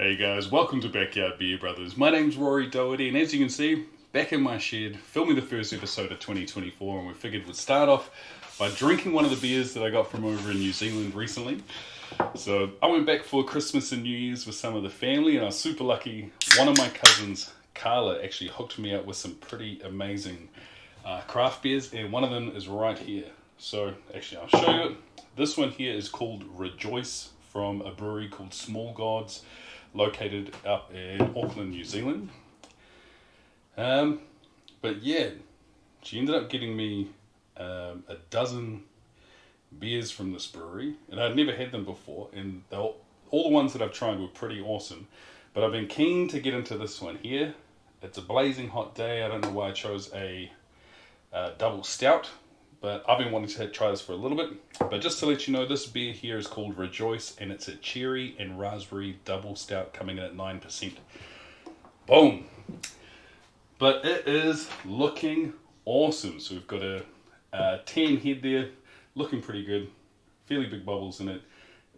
Hey guys, welcome to Backyard Beer Brothers. My name's Rory Doherty, and as you can see, back in my shed, filming the first episode of 2024, and we figured we'd start off by drinking one of the beers that I got from over in New Zealand recently. So I went back for Christmas and New Year's with some of the family, and I was super lucky. One of my cousins, Carla, actually hooked me up with some pretty amazing craft beers, and one of them is right here. So actually, I'll show you it. This one here is called Rejoice from a brewery called Small Gods, located up in Auckland, New Zealand. But yeah, she ended up getting me a dozen beers from this brewery, and I'd never had them before, and all the ones that I've tried were pretty awesome. But I've been keen to get into this one here. It's a blazing hot day. I don't know why I chose a double stout, but I've been wanting to try this for a little bit. But just to let you know, this beer here is called Rejoice, and it's a cherry and raspberry double stout coming in at 9%. Boom! But it is looking awesome. So we've got a 10 head there, looking pretty good. Fairly big bubbles in it,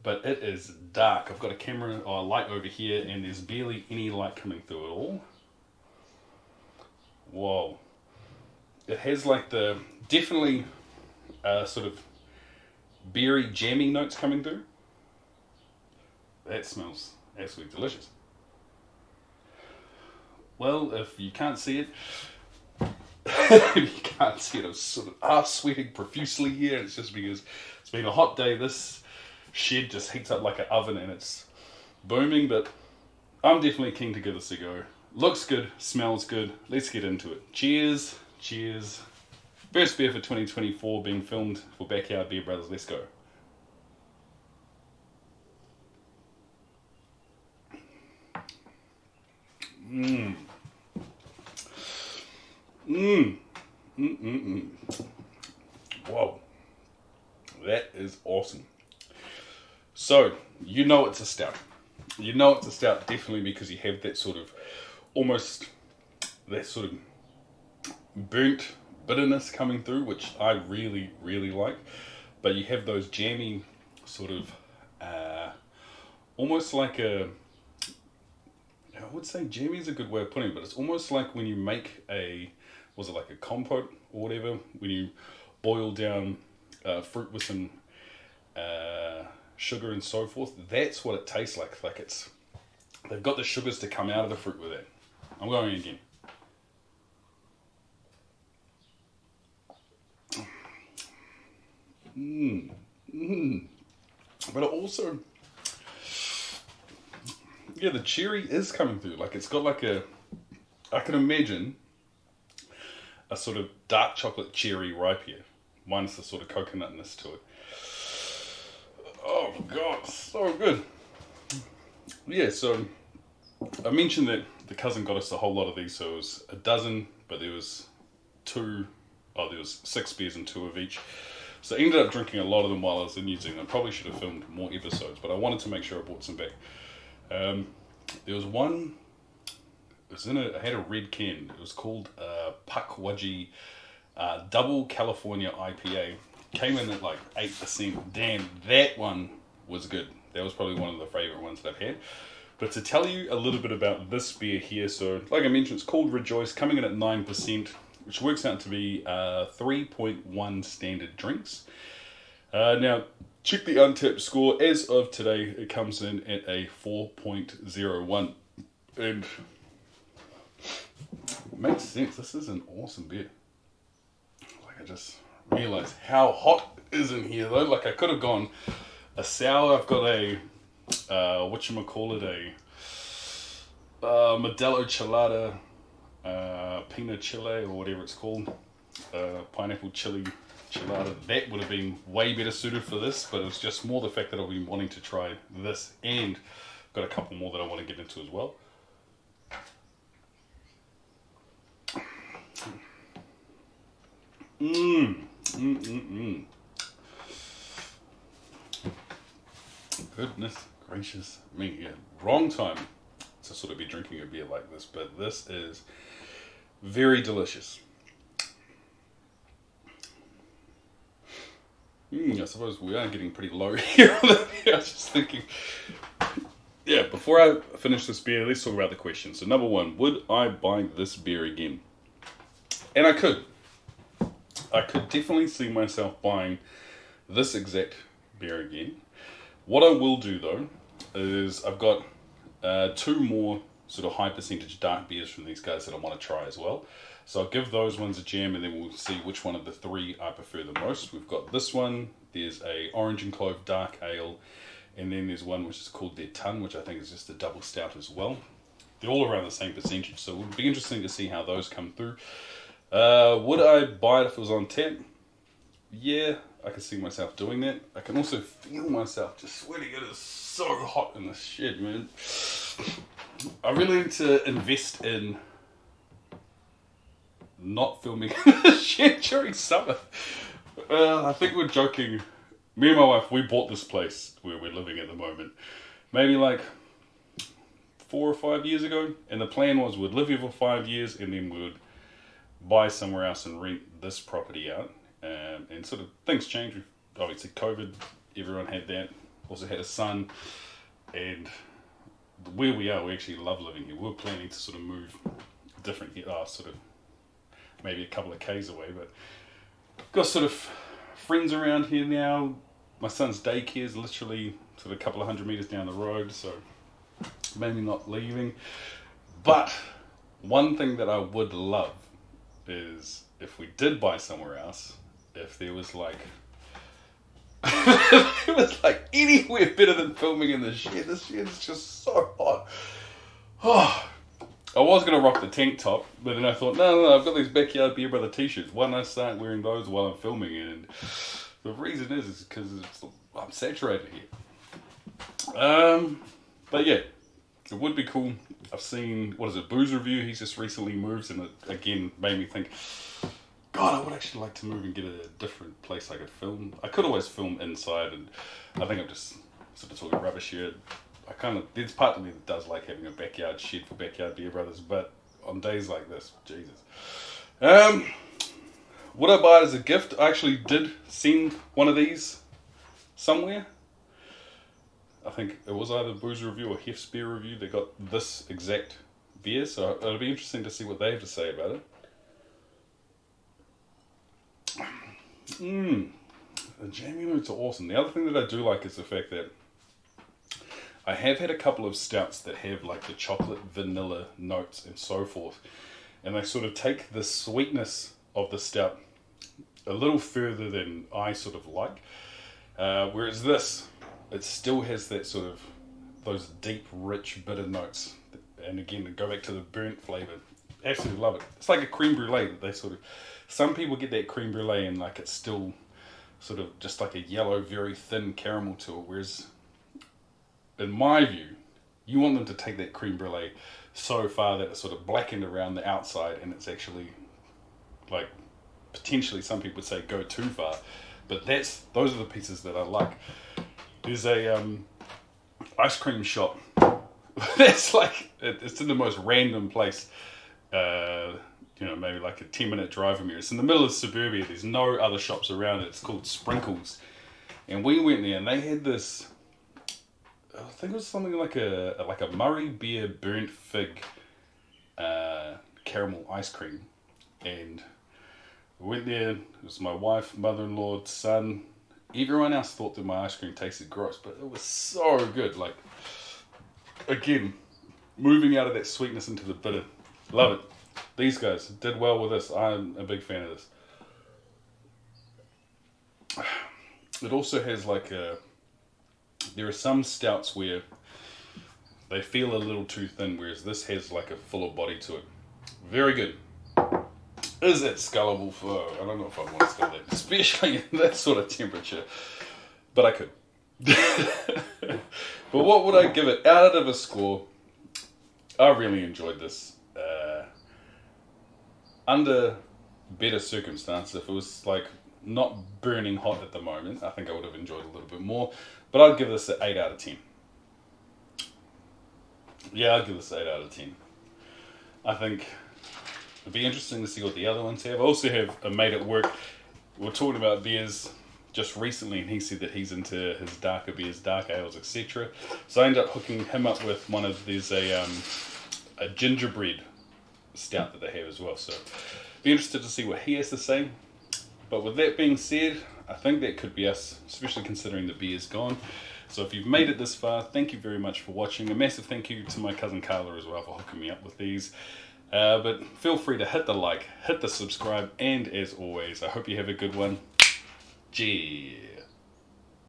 but it is dark. I've got a camera or a light over here, and there's barely any light coming through at all. Whoa. It has like the definitely sort of berry jammy notes coming through. That smells absolutely delicious. Well, if you can't see it, I'm sort of half sweating profusely here. It's just because it's been a hot day. This shed just heats up like an oven and it's booming, but I'm definitely keen to give this a go. Looks good, smells good. Let's get into it. Cheers. Cheers. First beer for 2024 being filmed for Backyard Beer Brothers. Let's go. Whoa. That is awesome. So, you know it's a stout. You know it's a stout definitely because you have that sort of almost that sort of burnt bitterness coming through, which I really, really like. But you have those jammy sort of almost like I would say jammy is a good way of putting it, but it's almost like when you make was it like a compote or whatever, when you boil down fruit with some sugar and so forth. That's what it tastes like. Like they've got the sugars to come out of the fruit with it. I'm going again. But it also, yeah, the cherry is coming through. Like it's got like I can imagine a sort of dark chocolate cherry ripe here, minus the sort of coconutness to it. Oh god, so good. Yeah, so I mentioned that the cousin got us a whole lot of these, so it was a dozen, but there was 6 beers and 2 of each. So I ended up drinking a lot of them while I was in New Zealand. I probably should have filmed more episodes, but I wanted to make sure I brought some back. There was one, I had a red can. It was called Pukwudgie Double California IPA. Came in at like 8%. Damn, that one was good. That was probably one of the favourite ones that I've had. But to tell you a little bit about this beer here, so like I mentioned, it's called Rejoice, coming in at 9%, which works out to be 3.1 standard drinks. Now, check the Untapped score. As of today, it comes in at a 4.01. And it makes sense. This is an awesome beer. Like I just realised how hot it is in here though. Like I could have gone a sour. I've got a Modelo Chelada, Pina Chile or whatever it's called, pineapple chili Chelada. That would have been way better suited for this, but it's just more the fact that I've been wanting to try this, and got a couple more that I want to get into as well. Goodness gracious me, yeah, wrong time to sort of be drinking a beer like this, but this is very delicious. I suppose we are getting pretty low here on the beer. I was just thinking, yeah, before before I finish this beer, let's talk about the question. So number one, would I buy this beer again? And I could. I could definitely see myself buying this exact beer again. What I will do though is I've got two more sort of high percentage dark beers from these guys that I want to try as well. So I'll give those ones a jam, and then we'll see which one of the three I prefer the most. We've got this one, there's a orange and clove dark ale, and then there's one which is called their Ton, which I think is just a double stout as well. They're all around the same percentage, so it would be interesting to see how those come through. Would I buy it if it was on tap? Yeah, I can see myself doing that. I can also feel myself just sweating. It is so hot in this shed, man. I really need to invest in not filming in the shed during summer. I think we're joking. Me and my wife, we bought this place where we're living at the moment maybe like 4 or 5 years ago, and the plan was we'd live here for 5 years and then we would buy somewhere else and rent this property out. And sort of things changed. Obviously COVID, everyone had that, also had a son, and where we are, we actually love living here. We're planning to sort of move different, sort of maybe a couple of k's away, but got sort of friends around here now. My son's daycare is literally sort of a couple of 100 meters down the road, so maybe not leaving. But one thing that I would love is if we did buy somewhere else, if there was like it was like anywhere better than filming in the shed. This shed is just so hot. Oh, I was going to rock the tank top, but then I thought, no, I've got these Backyard Beer Brother t-shirts. Why don't I start wearing those while I'm filming? And the reason is because I'm saturated here. But yeah, it would be cool. I've seen, Boo's review. He's just recently moved, and it again made me think, God, I would actually like to move and get a different place I could film. I could always film inside, and I think I'm just sort of talking rubbish here. There's part of me that does like having a backyard shed for Backyard Beer Brothers, but on days like this, Jesus. Would I buy it as a gift? I actually did send one of these somewhere. I think it was either Boo's review or Hef's beer review. They got this exact beer, so it'll be interesting to see what they have to say about it. The jammy notes are awesome. The other thing that I do like is the fact that I have had a couple of stouts that have like the chocolate vanilla notes and so forth, and they sort of take the sweetness of the stout a little further than I sort of like, whereas this, it still has that sort of those deep rich bitter notes, and again go back to the burnt flavour. Absolutely love it. It's like a creme brulee that they sort of, some people get that creme brulee and like it's still sort of just like a yellow very thin caramel to it, whereas in my view, you want them to take that creme brulee so far that it's sort of blackened around the outside, and it's actually like, potentially some people would say go too far, but those are the pieces that I like. There's a ice cream shop that's like, it's in the most random place, maybe like a 10-minute drive from here. It's in the middle of suburbia. There's no other shops around it. It's called Sprinkles, and we went there and they had this, I think it was something like a Murray beer burnt fig caramel ice cream. And we went there. It was my wife, mother-in-law, son. Everyone else thought that my ice cream tasted gross, but it was so good. Like, again, moving out of that sweetness into the bitter. Love it. These guys did well with this. I'm a big fan of this. It also has like there are some stouts where they feel a little too thin, whereas this has like a fuller body to it. Very good. Is it scullable for, I don't know if I want to scull that, especially in that sort of temperature, but I could. But what would I give it? Out of a score, I really enjoyed this. Under better circumstances, if it was like not burning hot at the moment, I think I would have enjoyed it a little bit more. But I'd give this an 8 out of 10. Yeah, I'd give this an 8 out of 10. I think it'd be interesting to see what the other ones have. I also have a mate at work. We're talking about beers. just recently, and he said that he's into his darker beers, dark ales, etc. So I ended up hooking him up with one of, there's a gingerbread stout that they have as well. So be interested to see what he has to say. But with that being said, I think that could be us, especially considering the beer's gone. So if you've made it this far, thank you very much for watching. A massive thank you to my cousin Carla as well for hooking me up with these. But feel free to hit the like, hit the subscribe, and as always, I hope you have a good one. Cheers.